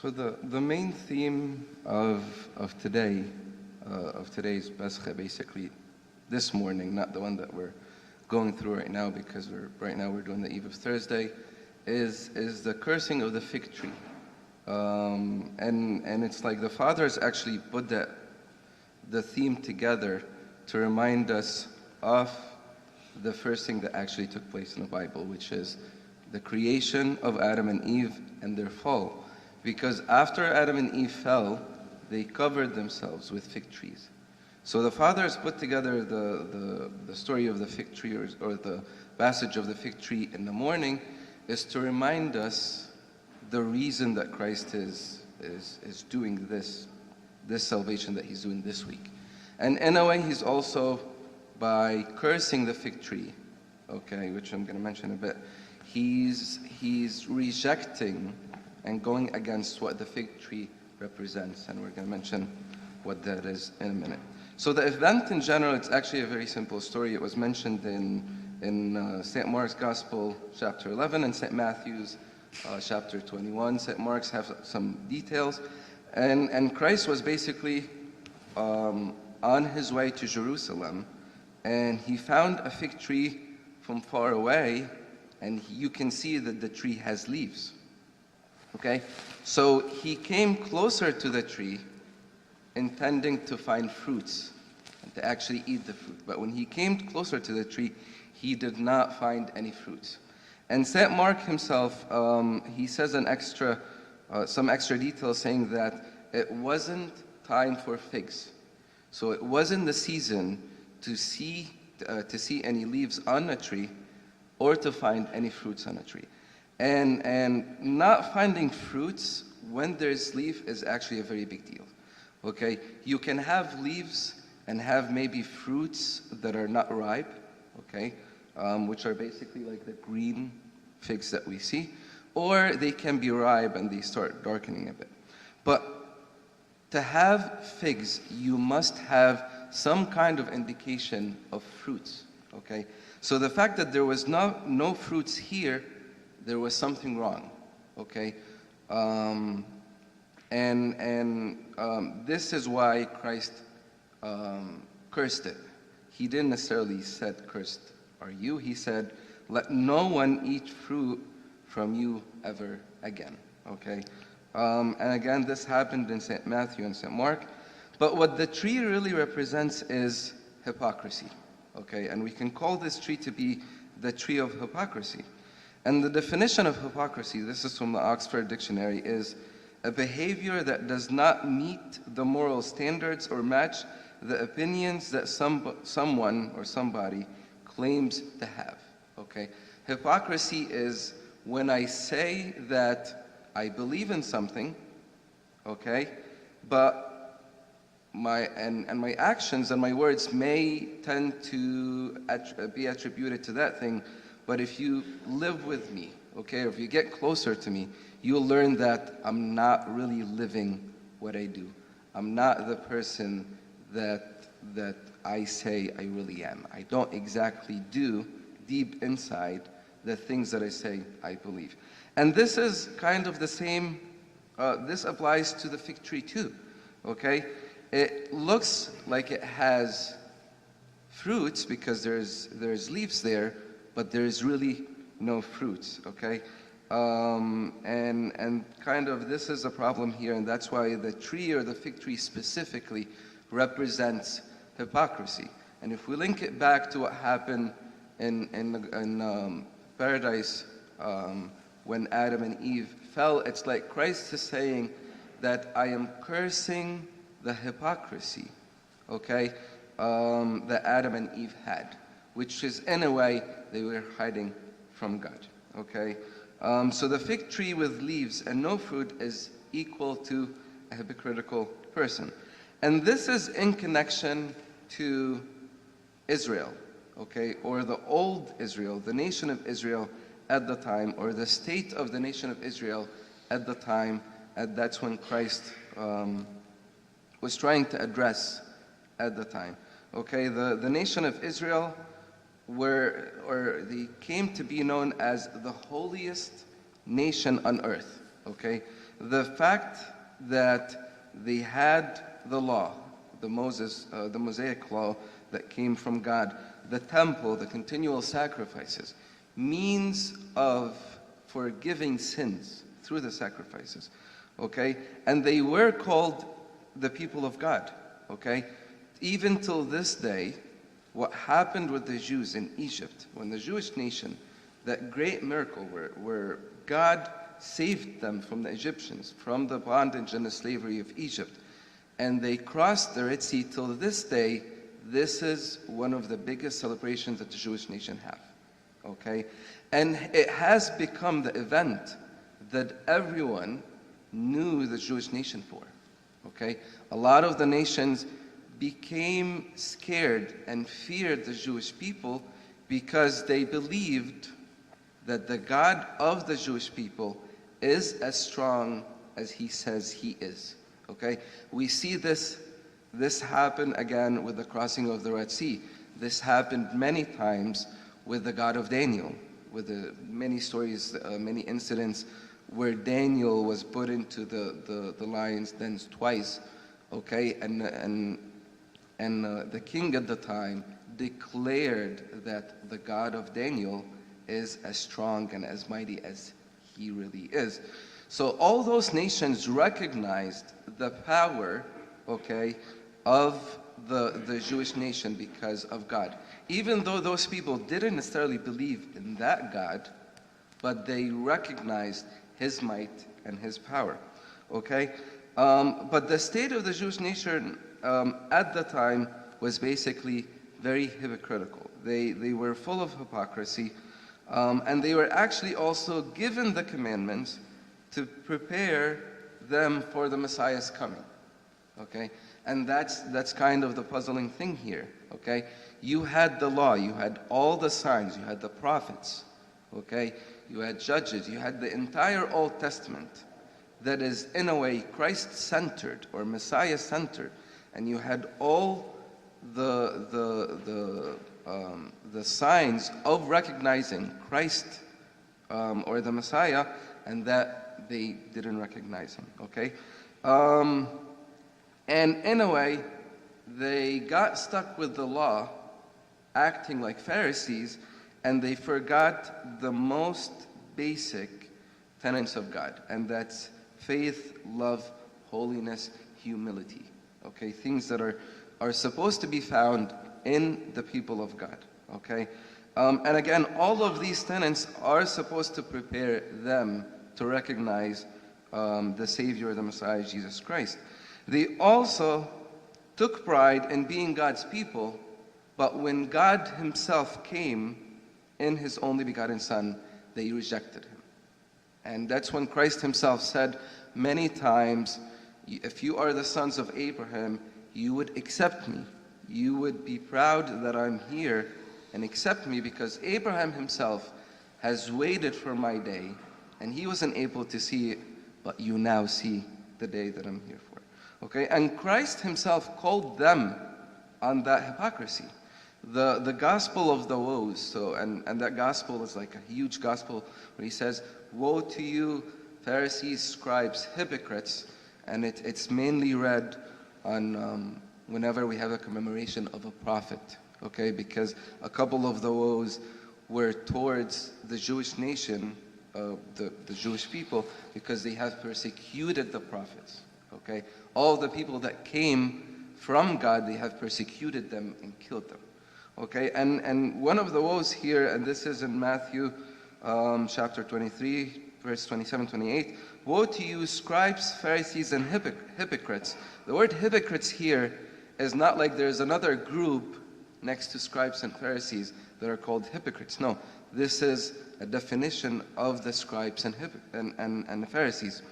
So the main theme of today's Pascha, basically this morning, not the one that we're going through right now, because we're doing the Eve of Thursday, is the cursing of the fig tree, and it's like the fathers actually put the theme together to remind us of the first thing that actually took place in the Bible, which is the creation of Adam and Eve and their fall. Because after Adam and Eve fell, they covered themselves with fig trees. So the fathers put together the story of the fig tree, or the passage of the fig tree in the morning, is to remind us the reason that Christ is doing this salvation that he's doing this week. And in a way, he's also, by cursing the fig tree, okay, which I'm going to mention in a bit, he's rejecting and going against what the fig tree represents, and we're going to mention what that is in a minute. So the event in general, it's actually a very simple story. It was mentioned in St. Mark's Gospel, chapter 11, and St. Matthew's chapter 21. St. Mark's have some details, and Christ was basically on his way to Jerusalem, and he found a fig tree from far away, and you can see that the tree has leaves. Okay, so he came closer to the tree, intending to find fruits and to actually eat the fruit. But when he came closer to the tree, he did not find any fruits. And St. Mark himself, he says some extra details, saying that it wasn't time for figs. So it wasn't the season to see any leaves on a tree or to find any fruits on a tree. And not finding fruits when there's leaf is actually a very big deal. Okay, you can have leaves and have maybe fruits that are not ripe, okay, which are basically like the green figs that we see, or they can be ripe and they start darkening a bit. But to have figs, you must have some kind of indication of fruits, okay? So the fact that there was no fruits here, there was something wrong, okay? This is why Christ cursed it. He didn't necessarily said, "Cursed are you." He said, "Let no one eat fruit from you ever again." Okay? And again, this happened in St. Matthew and St. Mark. But what the tree really represents is hypocrisy. Okay? And we can call this tree to be the tree of hypocrisy. And the definition of hypocrisy, this is from the Oxford Dictionary, is a behavior that does not meet the moral standards or match the opinions that someone or somebody claims to have. Okay? Hypocrisy is when I say that I believe in something, okay, but my actions and my words may tend to be attributed to that thing. But if you live with me, okay, or if you get closer to me, you'll learn that I'm not really living what I do. I'm not the person that I say I really am. I don't exactly do deep inside the things that I say I believe. And this is kind of the same, this applies to the fig tree too, okay? It looks like it has fruits because there's leaves there, but there's really no fruits, okay? And kind of this is a problem here, and that's why the tree, or the fig tree specifically, represents hypocrisy. And if we link it back to what happened in paradise when Adam and Eve fell, it's like Christ is saying that I am cursing the hypocrisy, okay, that Adam and Eve had, which is, in a way, they were hiding from God, okay? So the fig tree with leaves and no fruit is equal to a hypocritical person. And this is in connection to Israel, okay, or the old Israel, the nation of Israel at the time, or the state of the nation of Israel at the time, and that's when Christ was trying to address at the time. Okay, the nation of Israel they came to be known as the holiest nation on earth. Okay, The fact that they had the law, the Mosaic law that came from God, the temple, the continual sacrifices, means of forgiving sins through the sacrifices, okay? And they were called the people of God, okay? Even till this day, what happened with the Jews in Egypt, when the Jewish nation, that great miracle where God saved them from the Egyptians, from the bondage and the slavery of Egypt, and they crossed the Red Sea, till this day, this is one of the biggest celebrations that the Jewish nation have, okay? And it has become the event that everyone knew the Jewish nation for, okay? A lot of the nations became scared and feared the Jewish people because they believed that the God of the Jewish people is as strong as he says he is, okay? We see this happen again with the crossing of the Red Sea. This happened many times with the God of Daniel, with the many stories, many incidents where Daniel was put into the lion's dens twice, okay? And the king at the time declared that the God of Daniel is as strong and as mighty as he really is. So all those nations recognized the power, okay, of the Jewish nation because of God. Even though those people didn't necessarily believe in that God, but they recognized his might and his power, okay? But the state of the Jewish nation at the time was basically very hypocritical. They were full of hypocrisy, and they were actually also given the commandments to prepare them for the Messiah's coming, okay? And that's kind of the puzzling thing here, okay? You had the law, you had all the signs, you had the prophets, okay? You had judges, you had the entire Old Testament that is in a way Christ-centered or Messiah-centered, and you had all the signs of recognizing Christ or the Messiah, and that they didn't recognize him, okay? And in a way, they got stuck with the law, acting like Pharisees, and they forgot the most basic tenets of God, and that's faith, love, holiness, humility, okay? Things that are supposed to be found in the people of God, okay? And again, all of these tenets are supposed to prepare them to recognize the Savior, the Messiah, Jesus Christ. They also took pride in being God's people, but when God himself came in his only begotten Son, they rejected him. And that's when Christ himself said many times, if you are the sons of Abraham, you would accept me. You would be proud that I'm here and accept me, because Abraham himself has waited for my day, and he wasn't able to see it, but you now see the day that I'm here for. Okay, and Christ himself called them on that hypocrisy. The gospel of the woes, so and that gospel is like a huge gospel where he says, "Woe to you, Pharisees, scribes, hypocrites," and it's mainly read on whenever we have a commemoration of a prophet, okay? Because a couple of the woes were towards the Jewish nation, the Jewish people, because they have persecuted the prophets, okay? All the people that came from God, they have persecuted them and killed them, okay? And one of the woes here, and this is in Matthew chapter 23, verse 27, 28, "Woe to you, scribes, Pharisees, and hypocrites." The word hypocrites here is not like there's another group next to scribes and Pharisees that are called hypocrites. No, this is a definition of the scribes and the Pharisees.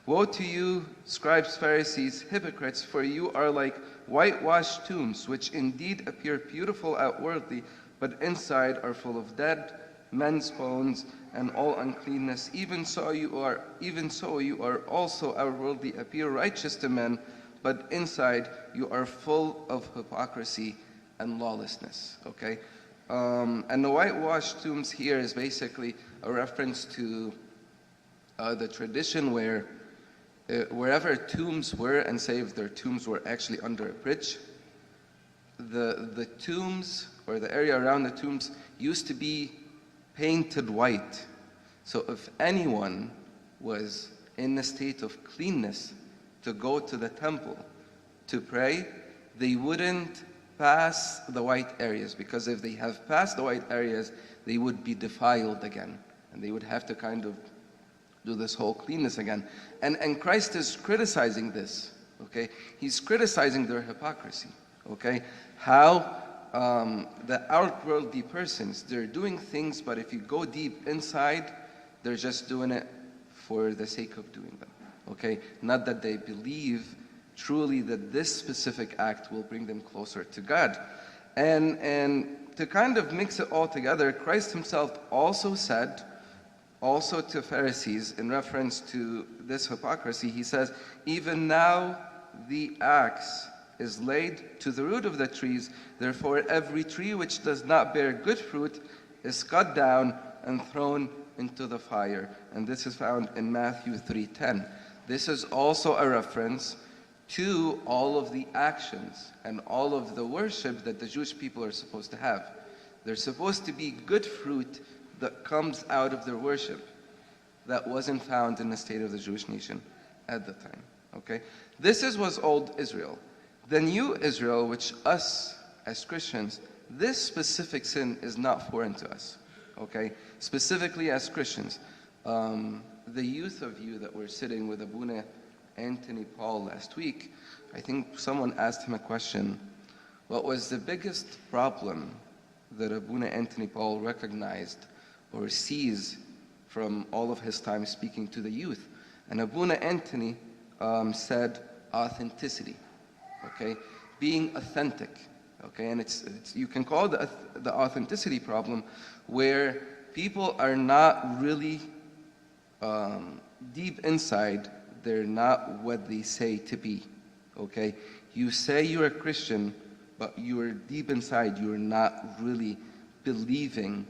"Woe to you, scribes, Pharisees, hypocrites, for you are like whitewashed tombs, which indeed appear beautiful outwardly, but inside are full of dead men's bones and all uncleanness. Even so you are also outwardly appear righteous to men, but inside you are full of hypocrisy and lawlessness." Okay? And the whitewashed tombs here is basically a reference to the tradition where wherever tombs were, and say if their tombs were actually under a bridge, the tombs, or the area around the tombs, used to be painted white. So if anyone was in a state of cleanness to go to the temple to pray, they wouldn't pass the white areas, because if they have passed the white areas, they would be defiled again, and they would have to kind of do this whole cleanness again. And Christ is criticizing this, okay? He's criticizing their hypocrisy, okay? How the outworldly persons, they're doing things, but if you go deep inside, they're just doing it for the sake of doing them, okay? Not that they believe truly that this specific act will bring them closer to God. And to kind of mix it all together, Christ himself also said, also to Pharisees, in reference to this hypocrisy, he says, even now the axe is laid to the root of the trees, therefore every tree which does not bear good fruit is cut down and thrown into the fire. And this is found in Matthew 3:10. This is also a reference to all of the actions and all of the worship that the Jewish people are supposed to have. There's supposed to be good fruit that comes out of their worship that wasn't found in the state of the Jewish nation at the time. Okay? This was old Israel. The new Israel, which us as Christians, this specific sin is not foreign to us. Okay? Specifically as Christians. The youth of you that were sitting with Abuna Anthony Paul last week, I think someone asked him a question. What was the biggest problem that Abuna Anthony Paul recognized or sees from all of his time speaking to the youth? And Abuna Anthony said authenticity, okay? Being authentic, okay? And it's you can call it the authenticity problem, where people are not really deep inside, they're not what they say to be, okay? You say you're a Christian, but you're deep inside, you're not really believing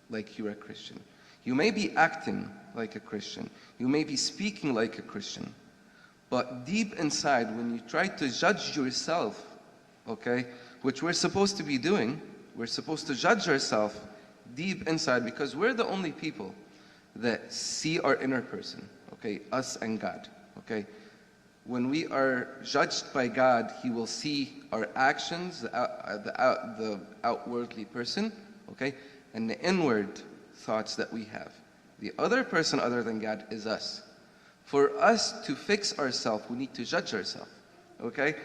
like you're a Christian. You may be acting like a Christian. You may be speaking like a Christian. But deep inside, when you try to judge yourself, okay, which we're supposed to be doing, we're supposed to judge ourselves deep inside, because we're the only people that see our inner person, okay, us and God, okay? When we are judged by God, He will see our actions, the outwardly person, okay, and the inward thoughts that we have. The other person other than God is us. For us to fix ourselves, we need to judge ourselves, okay?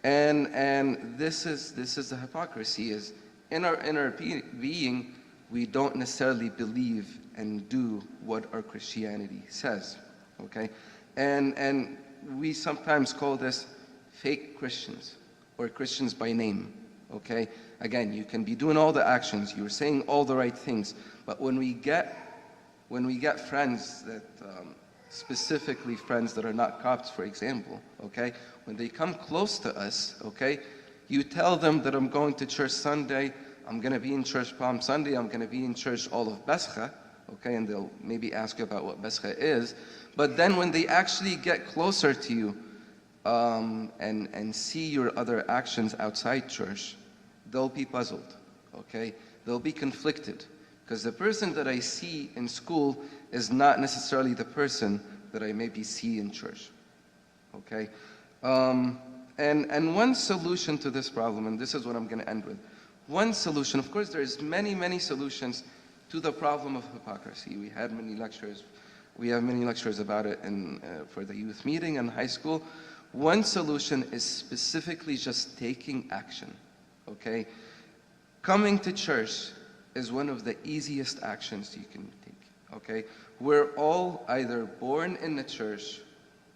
And this is the hypocrisy, is in our inner being, we don't necessarily believe and do what our Christianity says, okay? And we sometimes call this fake Christians, or Christians by name, okay? Again, you can be doing all the actions, you're saying all the right things, but when we get friends that, specifically friends that are not Copts, for example, okay? When they come close to us, okay, you tell them that I'm going to church Sunday, I'm going to be in church Palm Sunday, I'm going to be in church all of Pascha, okay, and they'll maybe ask you about what Pascha is, but then when they actually get closer to you and see your other actions outside church, they'll be puzzled, okay? They'll be conflicted, because the person that I see in school is not necessarily the person that I maybe see in church, okay? And one solution to this problem, and this is what I'm going to end with, one solution, of course there's many, many solutions to the problem of hypocrisy. We have many lectures about it for the youth meeting in high school. One solution is specifically just taking action, okay? Coming to church is one of the easiest actions you can take, okay? We're all either born in the church,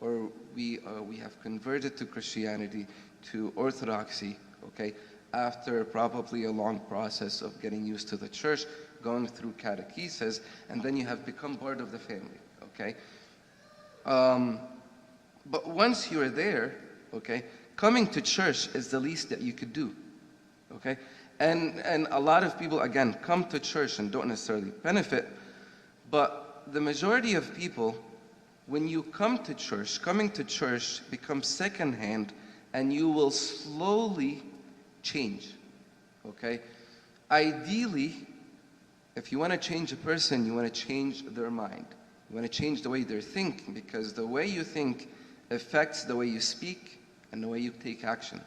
or we have converted to Christianity, to Orthodoxy, okay? After probably a long process of getting used to the church, going through catechesis, and then you have become part of the family, okay? But once you're there, okay, coming to church is the least that you could do, okay? And a lot of people, again, come to church and don't necessarily benefit, but the majority of people When you come to church, coming to church becomes secondhand, and you will slowly change, okay? Ideally, if you want to change a person, you want to change their mind. You want to change the way they're thinking, because the way you think affects the way you speak and the way you take action.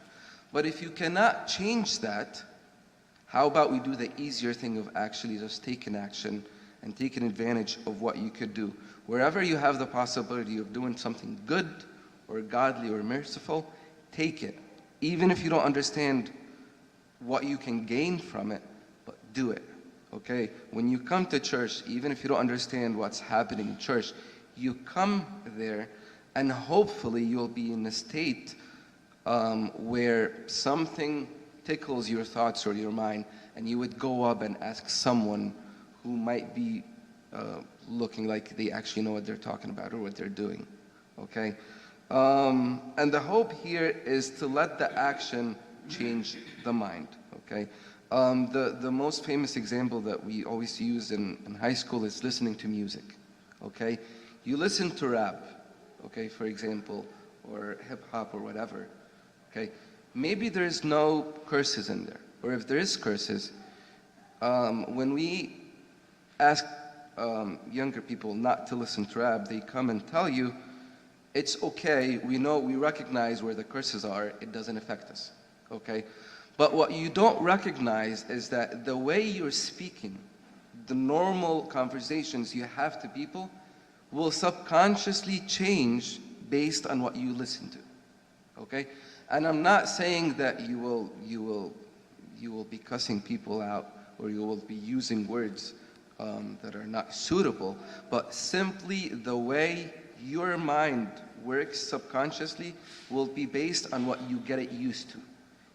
But if you cannot change that, how about we do the easier thing of actually just taking action and taking advantage of what you could do? Wherever you have the possibility of doing something good or godly or merciful, take it. Even if you don't understand what you can gain from it, but do it, okay? When you come to church, even if you don't understand what's happening in church, you come there and hopefully you'll be in a state where something tickles your thoughts or your mind, and you would go up and ask someone who might be looking like they actually know what they're talking about or what they're doing, okay? And the hope here is to let the action change the mind, okay? The most famous example that we always use in high school is listening to music, okay? You listen to rap, okay, for example, or hip-hop or whatever, okay? Maybe there's no curses in there, or if there is curses, when we ask younger people not to listen to rap, they come and tell you, it's okay, we know, we recognize where the curses are, it doesn't affect us, okay? But what you don't recognize is that the way you're speaking, the normal conversations you have to people, will subconsciously change based on what you listen to, okay? And I'm not saying that you will be cussing people out, or you will be using words that are not suitable, but simply the way your mind works subconsciously will be based on what you get it used to.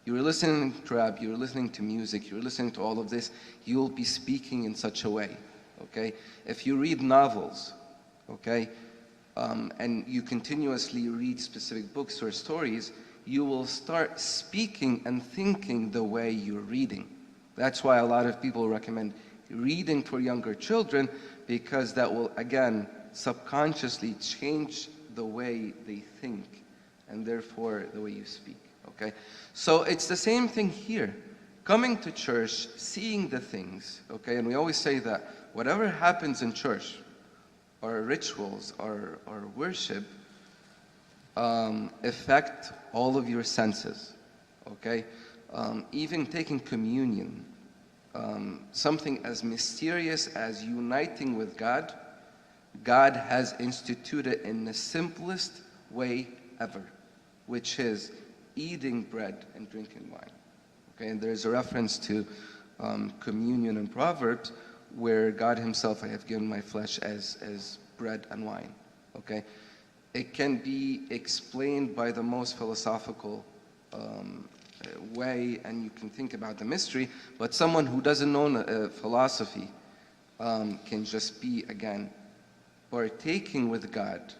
You're listening to rap, you're listening to music, you're listening to all of this, you'll be speaking in such a way, okay? If you read novels, okay, and you continuously read specific books or stories, you will start speaking and thinking the way you're reading. That's why a lot of people recommend reading for younger children, because that will, again, subconsciously change the way they think, and therefore the way you speak, okay? So it's the same thing here. Coming to church, seeing the things, okay? And we always say that whatever happens in church, or rituals, or worship, affect all of your senses, okay? Even taking communion, something as mysterious as uniting with God, God has instituted in the simplest way ever, which is eating bread and drinking wine, okay? And there's a reference to communion in Proverbs, where God himself, I have given my flesh as bread and wine, okay? It can be explained by the most philosophical way, and you can think about the mystery, but someone who doesn't know philosophy can just be, again, partaking with God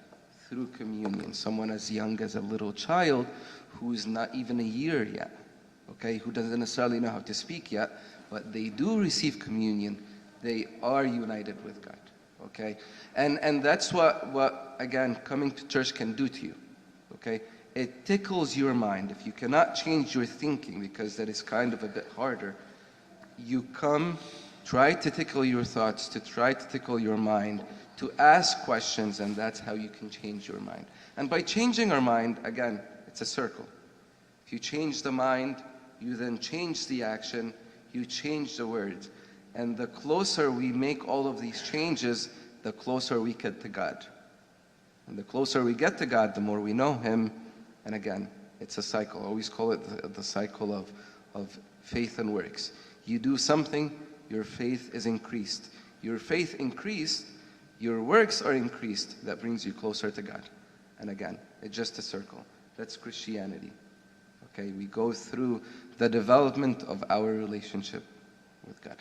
through communion. Someone as young as a little child who's not even a year yet, okay, who doesn't necessarily know how to speak yet, but they do receive communion, they are united with God, okay? And that's what again, coming to church can do to you, okay? It tickles your mind. If you cannot change your thinking, because that is kind of a bit harder, you come, try to tickle your thoughts, to try to tickle your mind, to ask questions, and that's how you can change your mind. And by changing our mind, again, it's a circle. If you change the mind, you then change the action, you change the words. And the closer we make all of these changes, the closer we get to God. And the closer we get to God, the more we know him. And again, it's a cycle. I always call it the cycle of faith and works. You do something, your faith is increased. Your faith increased, your works are increased. That brings you closer to God. And again, it's just a circle. That's Christianity. Okay, we go through the development of our relationship with God.